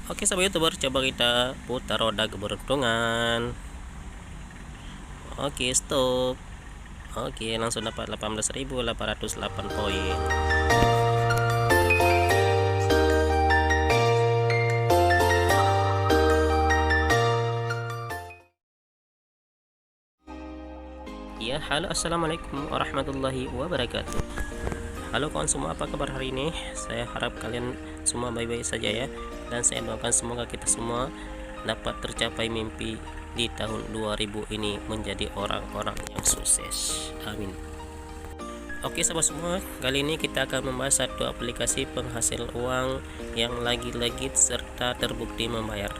Oke sahabat youtuber, coba kita putar roda keberuntungan. Oke stop. Oke langsung dapat 18.808 poin. Ya halo, assalamualaikum warahmatullahi wabarakatuh. Halo kawan semua, apa kabar hari ini? Saya harap kalian semua baik-baik saja ya. Dan saya doakan semoga kita semua dapat tercapai mimpi di tahun 2000 ini menjadi orang-orang yang sukses. Amin. Oke sahabat semua, kali ini kita akan membahas satu aplikasi penghasil uang yang lagi legit serta terbukti membayar.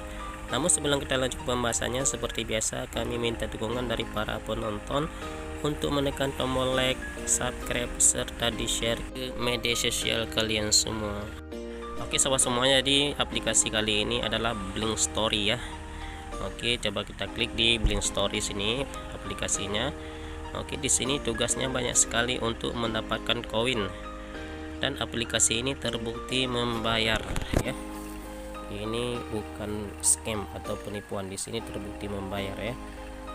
Namun sebelum kita lanjut ke pembahasannya, seperti biasa kami minta dukungan dari para penonton untuk menekan tombol like, subscribe, serta di-share ke media sosial kalian semua. Oke sahabat semuanya, jadi aplikasi kali ini adalah Blink Story ya. Oke, coba kita klik di Blink Story sini aplikasinya. Oke, di sini tugasnya banyak sekali untuk mendapatkan koin. Dan aplikasi ini terbukti membayar ya. Ini bukan scam atau penipuan, di sini terbukti membayar ya.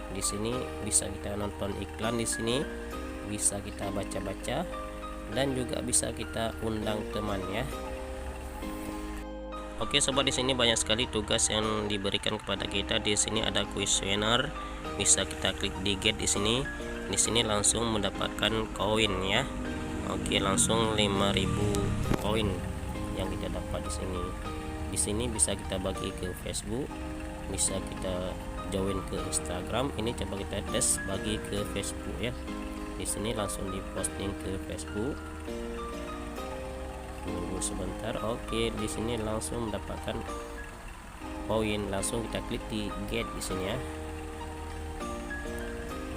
Di sini bisa kita nonton iklan, di sini bisa kita baca-baca, dan juga bisa kita undang teman ya. Oke sobat, di sini banyak sekali tugas yang diberikan kepada kita. Di sini ada kuesioner, bisa kita klik di get di sini. Di sini langsung mendapatkan koin ya. Oke, langsung 5.000 koin yang kita dapat di sini. Di sini bisa kita bagi ke Facebook, bisa kita join ke Instagram. Ini coba kita tes bagi ke Facebook ya. Di sini langsung diposting ke Facebook. Tunggu sebentar. Oke, di sini langsung mendapatkan poin. Langsung kita klik di get di sini ya.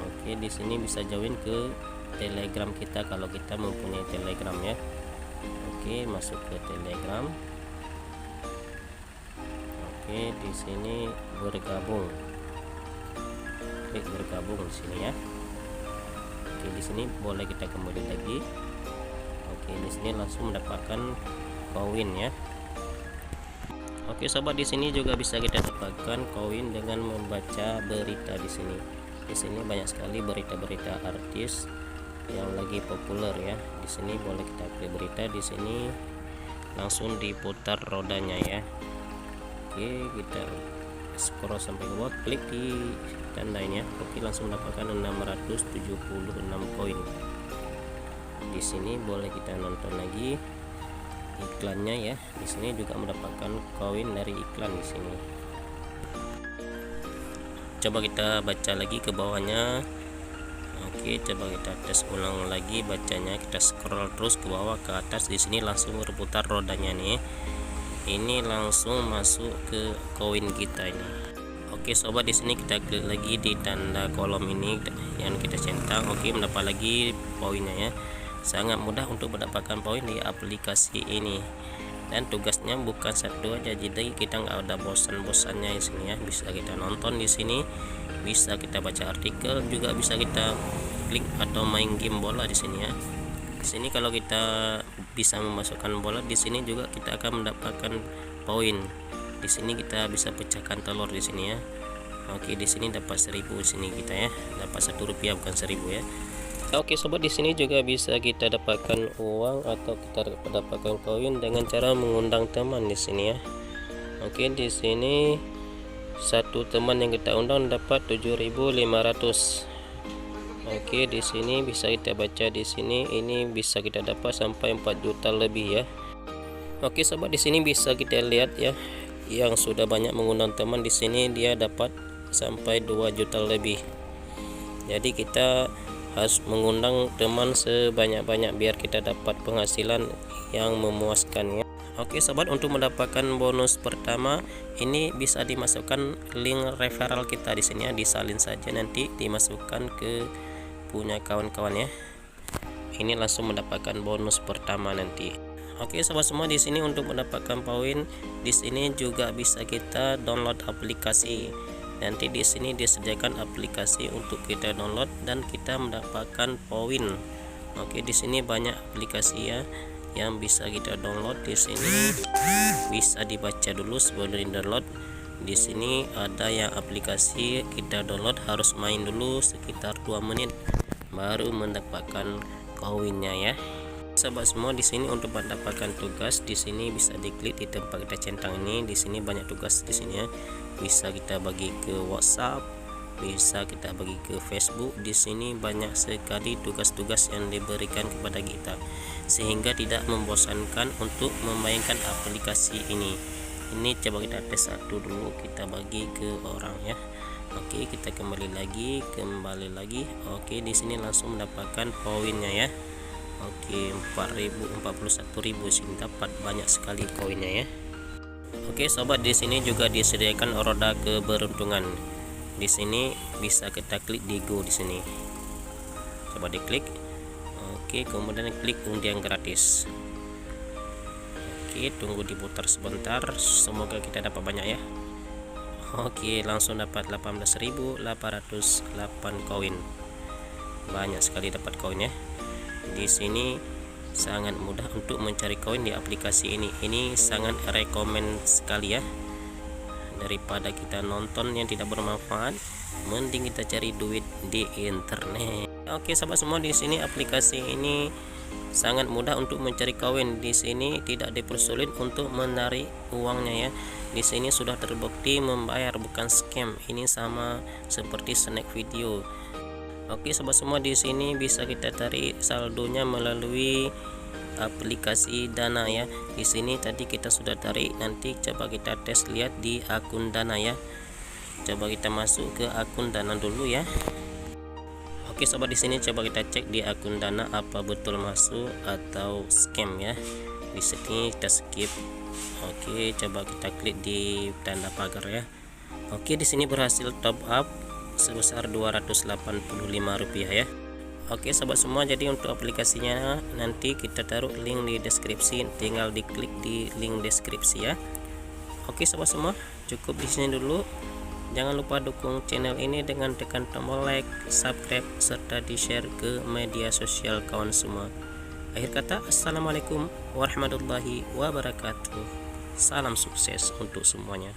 Oke, di sini bisa join ke Telegram kita kalau kita mempunyai Telegram ya. Oke, masuk ke Telegram. Oke, di sini bergabung. Klik bergabung di sini ya. Oke, di sini boleh kita kembali lagi. Oke, di sini langsung mendapatkan koin ya. Oke sobat, di sini juga bisa kita dapatkan koin dengan membaca berita di sini. Di sini banyak sekali berita-berita artis yang lagi populer ya. Di sini boleh kita klik berita, di sini langsung diputar rodanya ya. Oke, kita scroll sampai ke bawah, klik di tandanya. Oke, langsung mendapatkan 676 koin. Di sini boleh kita nonton lagi iklannya ya. Di sini juga mendapatkan koin dari iklan di sini. Coba kita baca lagi ke bawahnya. Oke, coba kita tes ulang lagi bacanya. Kita scroll terus ke bawah ke atas. Di sini langsung berputar rodanya nih. Ini langsung masuk ke koin kita ini. Oke sobat, di sini kita klik lagi di tanda kolom ini yang kita centang. Oke, mendapat lagi poinnya ya. Sangat mudah untuk mendapatkan poin di aplikasi ini. Dan tugasnya bukan satu aja, jadi kita nggak ada bosan-bosannya di sini ya. Bisa kita nonton di sini, bisa kita baca artikel, juga bisa kita klik atau main game bola di sini ya. Di sini kalau kita bisa memasukkan bola, di sini juga kita akan mendapatkan poin. Di sini kita bisa pecahkan telur di sini ya. Oke, di sini dapat 1000 di sini kita ya. Dapat Rp1 bukan 1000 ya. Oke sobat, di sini juga bisa kita dapatkan uang atau kita dapatkan koin dengan cara mengundang teman di sini ya. Oke, di sini satu teman yang kita undang dapat 7.500. Oke, di sini bisa kita baca di sini, ini bisa kita dapat sampai 4 juta lebih ya. Oke sobat, di sini bisa kita lihat ya, yang sudah banyak mengundang teman di sini dia dapat sampai 2 juta lebih. Jadi kita harus mengundang teman sebanyak-banyak biar kita dapat penghasilan yang memuaskan ya. Oke sobat, untuk mendapatkan bonus pertama ini bisa dimasukkan link referral kita di sini ya, disalin saja nanti dimasukkan ke punya kawan-kawan ya. Ini langsung mendapatkan bonus pertama nanti. Oke sobat semua, di sini untuk mendapatkan poin, di sini juga bisa kita download aplikasi. Nanti di sini disediakan aplikasi untuk kita download dan kita mendapatkan poin. Oke, di sini banyak aplikasi ya. yang bisa kita download. Di sini bisa dibaca dulu sebelum download. Di sini ada yang aplikasi kita download, harus main dulu sekitar 2 menit baru mendapatkan koinnya ya. Sahabat semua, di sini untuk mendapatkan tugas di sini bisa diklik di tempat kita centang ini. Di sini banyak tugas di sini ya. Bisa kita bagi ke WhatsApp, bisa kita bagi ke Facebook. Di sini banyak sekali tugas-tugas yang diberikan kepada kita sehingga tidak membosankan untuk memainkan aplikasi ini. Ini coba kita tes satu dulu, kita bagi ke orang ya. Oke, kita kembali lagi. Oke, di sini langsung mendapatkan poinnya ya. Oke, 41.000 sini dapat banyak sekali koinnya ya. Oke sobat, di sini juga disediakan roda keberuntungan. Di sini bisa kita klik di go di sini. Coba diklik. Oke, kemudian klik undian gratis. Oke, tunggu diputar sebentar, semoga kita dapat banyak ya. Oke, langsung dapat 18.808 koin. Banyak sekali dapat koin ya. Di sini sangat mudah untuk mencari koin di aplikasi ini. Ini sangat rekomend sekali ya. Daripada kita nonton yang tidak bermanfaat, mending kita cari duit di internet. Oke sahabat semua, di sini aplikasi ini sangat mudah untuk mencari koin. Di sini tidak dipersulit untuk menarik uangnya ya. Di sini sudah terbukti membayar, bukan scam. Ini sama seperti snack video. Oke sobat semua, di sini bisa kita tarik saldonya melalui aplikasi Dana ya. Di sini tadi kita sudah tarik, nanti coba kita tes lihat di akun Dana ya. Coba kita masuk ke akun Dana dulu ya. Oke sobat, di sini coba kita cek di akun Dana apa betul masuk atau scam ya. Di sini kita skip. Oke, coba kita klik di tanda pagar ya. Oke, di sini berhasil top up sebesar Rp285 ya. Oke sobat semua, jadi untuk aplikasinya nanti kita taruh link di deskripsi, tinggal diklik di link deskripsi ya. Oke sobat semua, cukup di sini dulu. Jangan lupa dukung channel ini dengan tekan tombol like, subscribe, serta di-share ke media sosial kawan semua. Akhir kata, assalamualaikum warahmatullahi wabarakatuh. Salam sukses untuk semuanya.